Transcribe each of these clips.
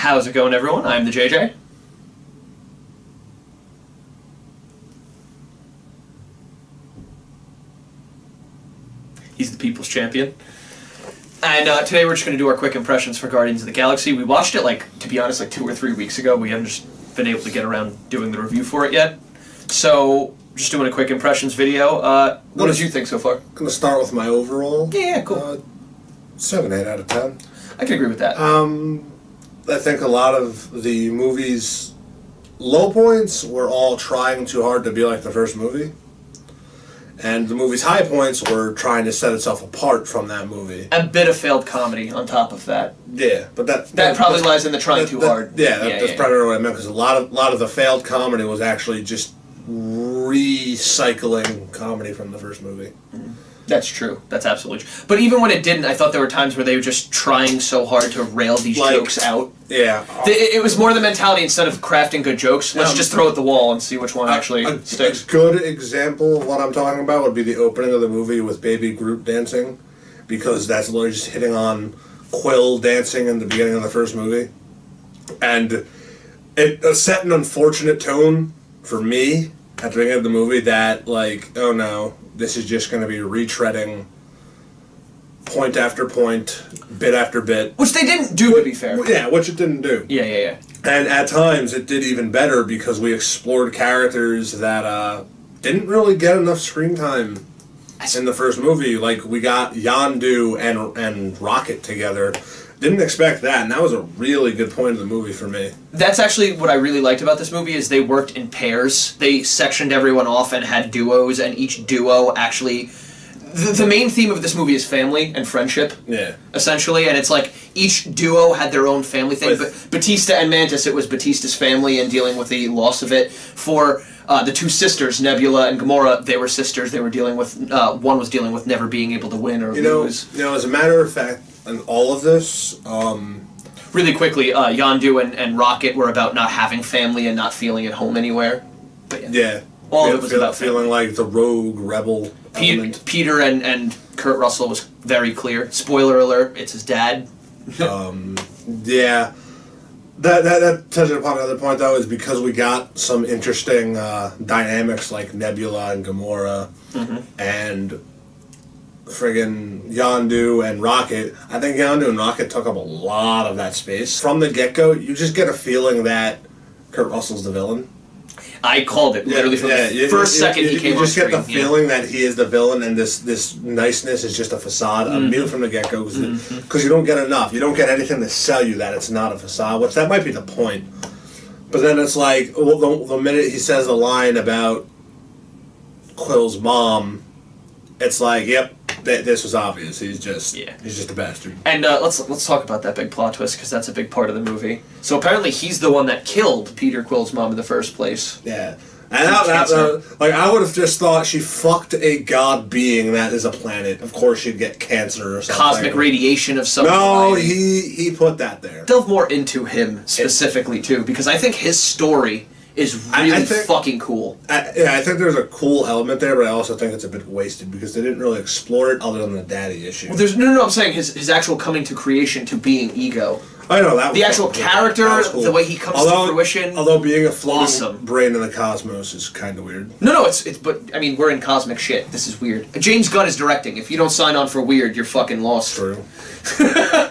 How's it going, everyone? I'm the JJ. He's the people's champion. And today we're just going to do our quick impressions for Guardians of the Galaxy. We watched it, to be honest, 2 or 3 weeks ago. We haven't just been able to get around doing the review for it yet. So, just doing a quick impressions video. What did you think so far? I'm going to start with my overall. Yeah, cool. 7, 8 out of 10. I can agree with that. I think a lot of the movie's low points were all trying too hard to be like the first movie. And the movie's high points were trying to set itself apart from that movie. A bit of failed comedy on top of that. Yeah, but that probably lies in the trying too hard. Yeah, that's probably what I meant, because a lot of the failed comedy was actually just recycling comedy from the first movie. Mm-hmm. That's true. That's absolutely true. But even when it didn't, I thought there were times where they were just trying so hard to rail these jokes out. Yeah. It was more the mentality, instead of crafting good jokes, let's just throw it at the wall and see which one actually sticks. A good example of what I'm talking about would be the opening of the movie with Baby Groot dancing, because that's literally just hitting on Quill dancing in the beginning of the first movie. And it set an unfortunate tone for me at the beginning of the movie that, oh no, this is just going to be retreading point after point, bit after bit. Which they didn't do, to be fair. Yeah, which it didn't do. Yeah. And at times it did even better, because we explored characters that didn't really get enough screen time in the first movie. Like, we got Yondu and Rocket together. Didn't expect that, and that was a really good point of the movie for me. That's actually what I really liked about this movie, is they worked in pairs. They sectioned everyone off and had duos, and each duo actually... The main theme of this movie is family and friendship, essentially, and it's like each duo had their own family thing. But Batista and Mantis, it was Batista's family and dealing with the loss of it. For the two sisters, Nebula and Gamora, they were sisters. They were dealing with... one was dealing with never being able to win or lose. As a matter of fact, in all of this... Really quickly, Yondu and Rocket were about not having family and not feeling at home anywhere. But yeah. All of it was about feeling like the rogue rebel element. Peter and Kurt Russell was very clear. Spoiler alert, it's his dad. Yeah. That touches upon another point, though, is because we got some interesting dynamics like Nebula and Gamora and friggin' Yondu and Rocket. I think Yondu and Rocket took up a lot of that space. From the get-go, you just get a feeling that Kurt Russell's the villain. I called it, literally from the first second he came on screen. You just get the feeling that he is the villain, and this niceness is just a facade, immediately from the get-go, because you don't get enough. You don't get anything to sell you that it's not a facade, which that might be the point. But then it's like, the minute he says a line about Quill's mom, it's like, yep, this was obvious. He's just a bastard. And let's talk about that big plot twist, because that's a big part of the movie. So apparently he's the one that killed Peter Quill's mom in the first place. Yeah. And I would have just thought she fucked a god being that is a planet. Of course she'd get cancer or something. Cosmic radiation of some kind. No, he put that there. Delve more into him specifically, too, because I think his story is really fucking cool. I think there's a cool element there, but I also think it's a bit wasted, because they didn't really explore it other than the daddy issue. Well, no, I'm saying his actual coming to creation to being Ego. I know, that was the actual character, cool. The way he comes to fruition. Although being a floating brain in the cosmos is kind of weird. No, but I mean, we're in cosmic shit. This is weird. James Gunn is directing. If you don't sign on for weird, you're fucking lost. True.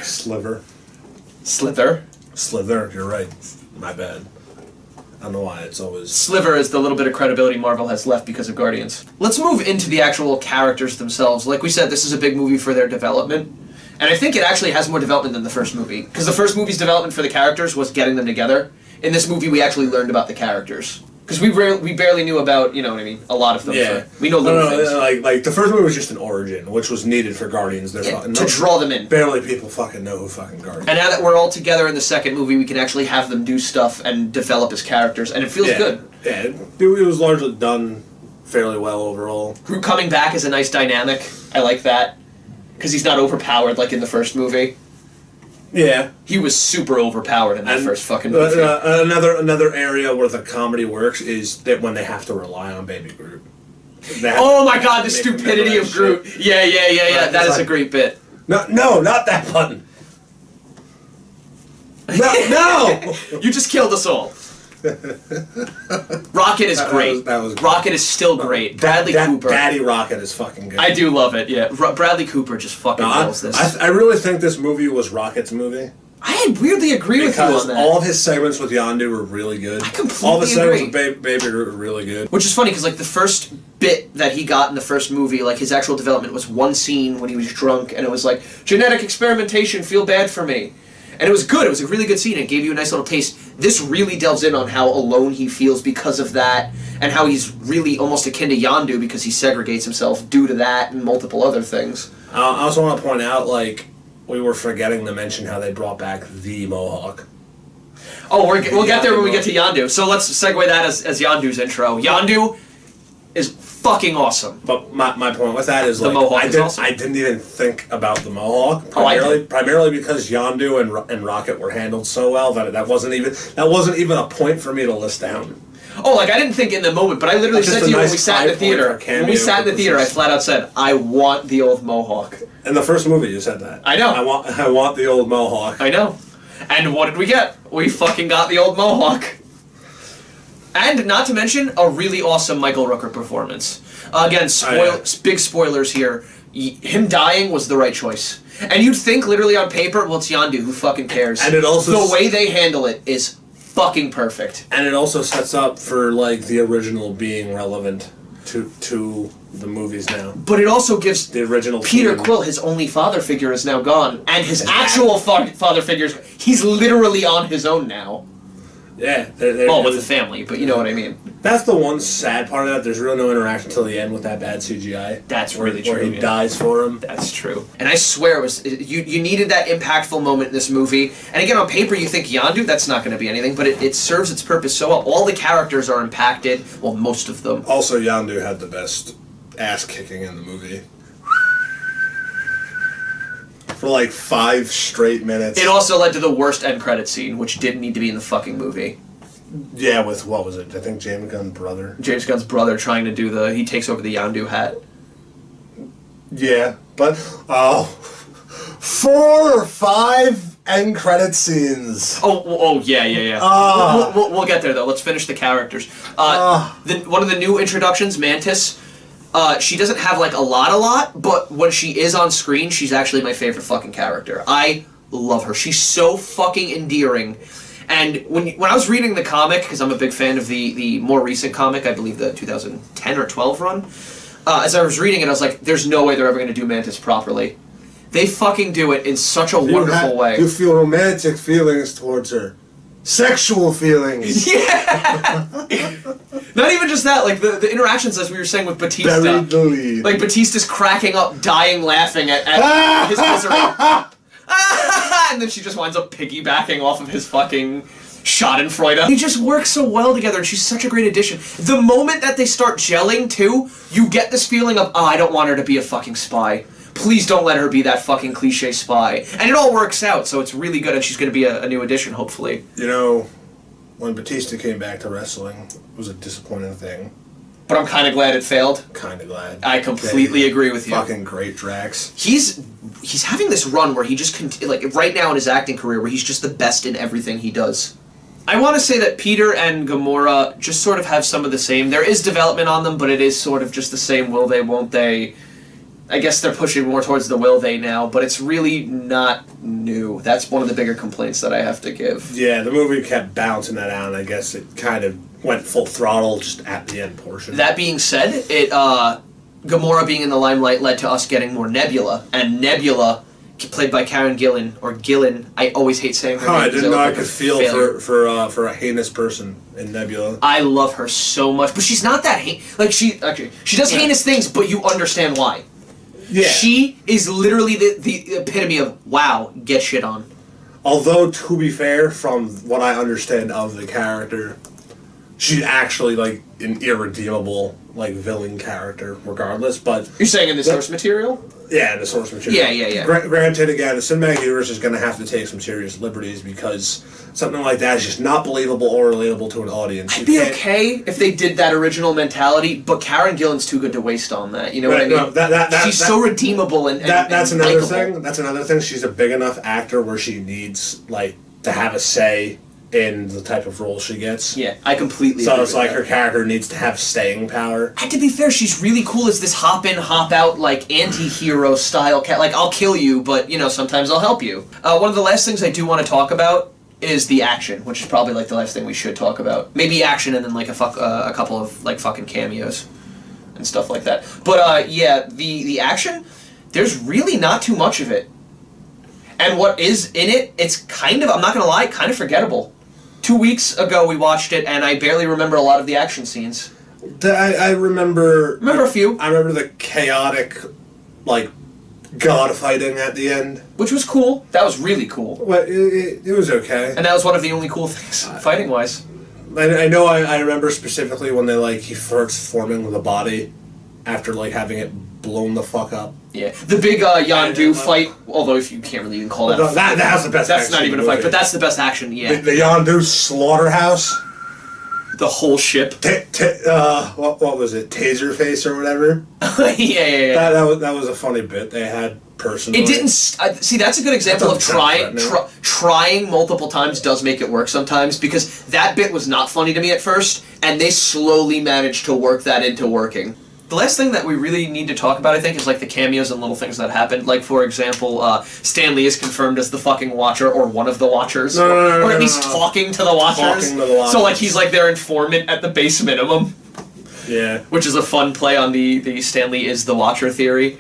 Slither, you're right. My bad. I don't know why it's always... Sliver is the little bit of credibility Marvel has left because of Guardians. Let's move into the actual characters themselves. Like we said, this is a big movie for their development. And I think it actually has more development than the first movie. Because the first movie's development for the characters was getting them together. In this movie, we actually learned about the characters. Because we barely knew about, you know what I mean, a lot of them. Yeah. We know little things. Like, the first movie was just an origin, which was needed for Guardians. To draw them in. Barely people fucking know who fucking Guardians. And now that we're all together in the second movie, we can actually have them do stuff and develop as characters, and it feels good. Yeah, it was largely done fairly well overall. Groot coming back is a nice dynamic. I like that. Because he's not overpowered like in the first movie. Yeah. He was super overpowered in that first fucking movie. Another area where the comedy works is that when they have to rely on Baby Groot. Oh my god, the stupidity of Groot. Yeah. That is a great bit. No, not that button. No! You just killed us all. Rocket is great. That was great. Rocket is still great. Bradley Cooper. Daddy Rocket is fucking good. I do love it, yeah. Bradley Cooper just fucking nails this. I really think this movie was Rocket's movie. I weirdly agree with you on that. Because all of his segments with Yondu were really good. I completely agree. All the segments with Baby were really good. Which is funny, because like the first bit that he got in the first movie, like his actual development was one scene when he was drunk, and it was like, genetic experimentation, feel bad for me. And it was good, it was a really good scene, it gave you a nice little taste. This really delves in on how alone he feels because of that, and how he's really almost akin to Yondu because he segregates himself due to that and multiple other things. I also want to point out, like, we were forgetting to mention how they brought back the Mohawk. Oh, we'll get there when we get to Yondu. So let's segue that as Yondu's intro. Yondu is fucking awesome. But my point with that is, like, I didn't even think about the Mohawk primarily because Yondu and Rocket were handled so well that wasn't even a point for me to list down. Oh, like I didn't think in the moment, but I literally said to you when we sat in the theater. When we sat in the theater, I flat out said, "I want the old Mohawk." In the first movie, you said that. I know. I want the old Mohawk. I know. And what did we get? We fucking got the old Mohawk. And not to mention a really awesome Michael Rooker performance. Again, big spoilers here. Him dying was the right choice. And you'd think literally on paper, well, it's Yondu. Who fucking cares? And it also the way they handle it is fucking perfect. And it also sets up for like the original being relevant to the movies now. But it also gives the original Peter Quill, his only father figure, is now gone, and his actual father figure, he's literally on his own now. Yeah, well, with the family, but you know what I mean. That's the one sad part of that. There's really no interaction until the end with that bad CGI. That's really true. Where he dies for him. That's true. And I swear, it was you needed that impactful moment in this movie. And again, on paper, you think Yondu, that's not going to be anything, but it serves its purpose so well. All the characters are impacted. Well, most of them. Also, Yondu had the best ass kicking in the movie. For like 5 straight minutes. It also led to the worst end credit scene, which didn't need to be in the fucking movie. Yeah, with, what was it? I think James Gunn's brother. James Gunn's brother trying to do he takes over the Yondu hat. Yeah, but, 4 or 5 end credit scenes. Oh, yeah. We'll get there, though. Let's finish the characters. One of the new introductions, Mantis, she doesn't have, like, a lot, but when she is on screen, she's actually my favorite fucking character. I love her. She's so fucking endearing. And when I was reading the comic, because I'm a big fan of the more recent comic, I believe the 2010 or 12 run, as I was reading it, I was like, there's no way they're ever going to do Mantis properly. They fucking do it in such a wonderful way. You feel romantic feelings towards her. Sexual feelings. Yeah! Not even just that, like the interactions, as we were saying with Batista. Buried the lead. Like Batista's cracking up, dying laughing at his misery. And then she just winds up piggybacking off of his fucking schadenfreude. They just work so well together, and she's such a great addition. The moment that they start gelling, too, you get this feeling of, oh, I don't want her to be a fucking spy. Please don't let her be that fucking cliche spy. And it all works out, so it's really good, and she's going to be a new addition, hopefully. You know, when Batista came back to wrestling, it was a disappointing thing. But I'm kind of glad it failed. Kind of glad. I completely agree with you. Fucking great Drax. He's having this run where he just, like, right now in his acting career, where he's just the best in everything he does. I want to say that Peter and Gamora just sort of have some of the same. There is development on them, but it is sort of just the same will they, won't they. I guess they're pushing more towards the will they now, but it's really not new. That's one of the bigger complaints that I have to give. Yeah, the movie kept bouncing that out, and I guess it kind of went full throttle just at the end portion. That being said, Gamora being in the limelight led to us getting more Nebula, and Nebula, played by Karen Gillan, or Gillan, I always hate saying her name. I didn't know I could feel for a heinous person in Nebula. I love her so much, but she's not that she does heinous things, but you understand why. Yeah. She is literally the epitome of, wow, get shit on. Although, to be fair, from what I understand of the character, she's actually, like, an irredeemable, like, villain character, regardless, but... You're saying in the source material? Yeah, the source material. Yeah. Granted, again, the cinematic universe is going to have to take some serious liberties, because something like that is just not believable or relatable to an audience. I'd be okay if they did that original mentality, but Karen Gillan's too good to waste on that, you know what I mean? No, she's so redeemable and that's another likable. thing. That's another thing. She's a big enough actor where she needs, like, to have a say in the type of role she gets. Yeah, I completely So agree it's with like that. her character needs to have staying power. And to be fair, she's really cool as this hop in, hop out, like, anti-hero style cat. Like, I'll kill you, but, you know, sometimes I'll help you. One of the last things I do want to talk about is the action, which is probably, like, the last thing we should talk about. Maybe action and then, like, a couple of, like, fucking cameos and stuff like that. But, yeah, the action, there's really not too much of it. And what is in it, it's kind of, I'm not gonna lie, kind of forgettable. 2 weeks ago we watched it, and I barely remember a lot of the action scenes. I remember... Remember a few. I remember the chaotic, like, god fighting at the end. Which was cool. That was really cool. Well, it was okay. And that was one of the only cool things, fighting-wise. I know I remember specifically when they, like, he first forming the body after, like, having it blown the fuck up. Yeah. The big Yondu fight, although if you can't really even call that... That was the best That's action not even a movie. fight, but that's the best action, yeah. The Yondu slaughterhouse. The whole ship. What was it? Taserface or whatever? yeah. That was a funny bit they had personally. It didn't... see, that's a good example of trying multiple times does make it work sometimes, because that bit was not funny to me at first, and they slowly managed to work that into working. The last thing that we really need to talk about, I think, is like the cameos and little things that happened. Like, for example, Stan Lee is confirmed as the fucking Watcher, or one of the Watchers, or at least talking to the Watchers. So, like, he's like their informant at the base minimum. Yeah. Which is a fun play on the Stan Lee is the Watcher theory.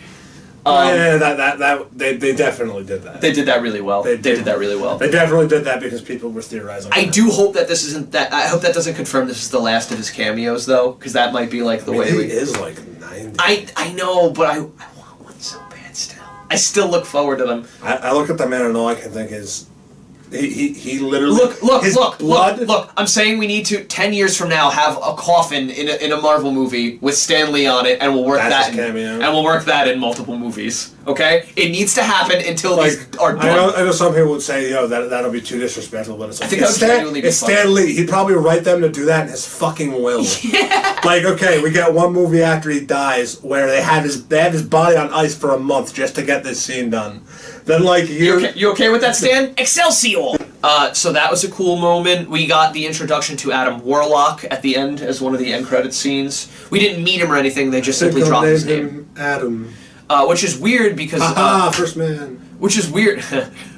They definitely did that. They did that really well. They did that really well. They definitely did that because people were theorizing. I do hope that this isn't that. I hope that doesn't confirm this is the last of his cameos, though, because that might be like the way he is like 90. I know, but I want one so bad still. I still look forward to them. I look at the man and all I can think is he literally look. I'm saying we need to 10 years from now have a coffin in a Marvel movie with Stan Lee on it, and we'll work and we'll work that in multiple movies. Okay, it needs to happen until these are done. I know some people would say, yo, that'll be too disrespectful, but it's like, I think that would genuinely be funny. Stan Lee. He'd probably write them to do that in his fucking will. Yeah. Like, okay, we get one movie after he dies where they have his body on ice for a month just to get this scene done. Then, like, you okay with that, Stan? Excelsior! So that was a cool moment. We got the introduction to Adam Warlock at the end as one of the end credit scenes. We didn't meet him or anything, they just simply dropped his name. Adam. Which is weird because... first man. Which is weird.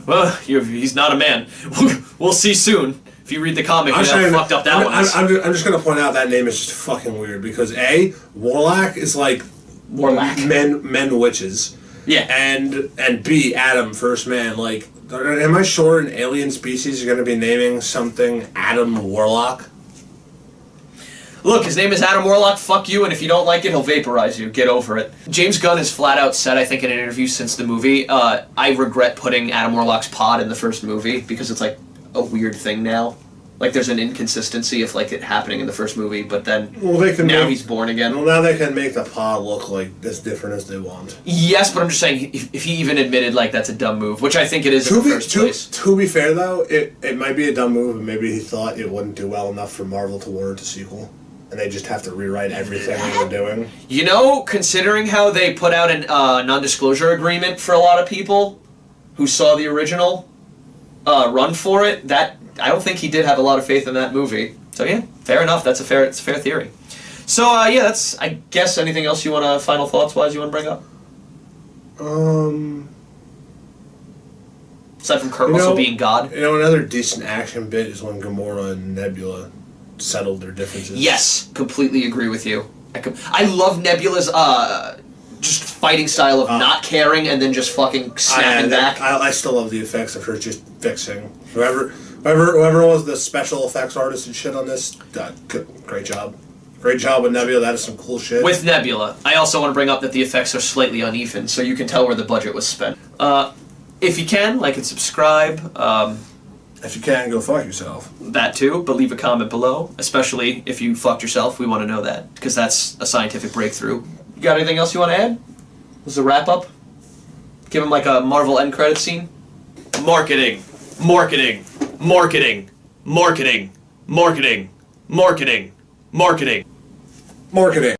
Well, he's not a man. We'll see soon. If you read the comic, you know how fucked up that one is. I'm just going to point out that name is just fucking weird because A, Warlock is like... Warlock. Men witches. Yeah. And B, Adam, first man, like... Am I sure an alien species is going to be naming something Adam Warlock? Look, his name is Adam Warlock, fuck you, and if you don't like it, he'll vaporize you. Get over it. James Gunn has flat out said, I think in an interview since the movie, I regret putting Adam Warlock's pod in the first movie, because it's like a weird thing now. Like, there's an inconsistency of, like, it happening in the first movie, but then he's born again. Well, now they can make the pod look, like, as different as they want. Yes, but I'm just saying, if he even admitted, like, that's a dumb move, which I think it is in the first place. To be fair, though, it might be a dumb move, and maybe he thought it wouldn't do well enough for Marvel to warrant a sequel. And they just have to rewrite everything they were doing. You know, considering how they put out a non-disclosure agreement for a lot of people who saw the original run for it, that... I don't think he did have a lot of faith in that movie. So yeah, fair enough. It's a fair theory. So yeah, that's, I guess, anything else you want to, final thoughts-wise, you want to bring up? Aside from Kurt Russell being God. You know, another decent action bit is when Gamora and Nebula settled their differences. Yes, completely agree with you. I love Nebula's just fighting style of not caring and then just fucking snapping back. I still love the effects of her just fixing. Whoever was the special effects artist and shit on this, great job. Great job with Nebula, that is some cool shit. With Nebula. I also want to bring up that the effects are slightly uneven, so you can tell where the budget was spent. If you can, like and subscribe. If you can, go fuck yourself. That too, but leave a comment below, especially if you fucked yourself. We want to know that, because that's a scientific breakthrough. You got anything else you want to add? This is a wrap-up? Give him like a Marvel end credit scene? Marketing. Marketing. Marketing. Marketing. Marketing. Marketing. Marketing. Marketing.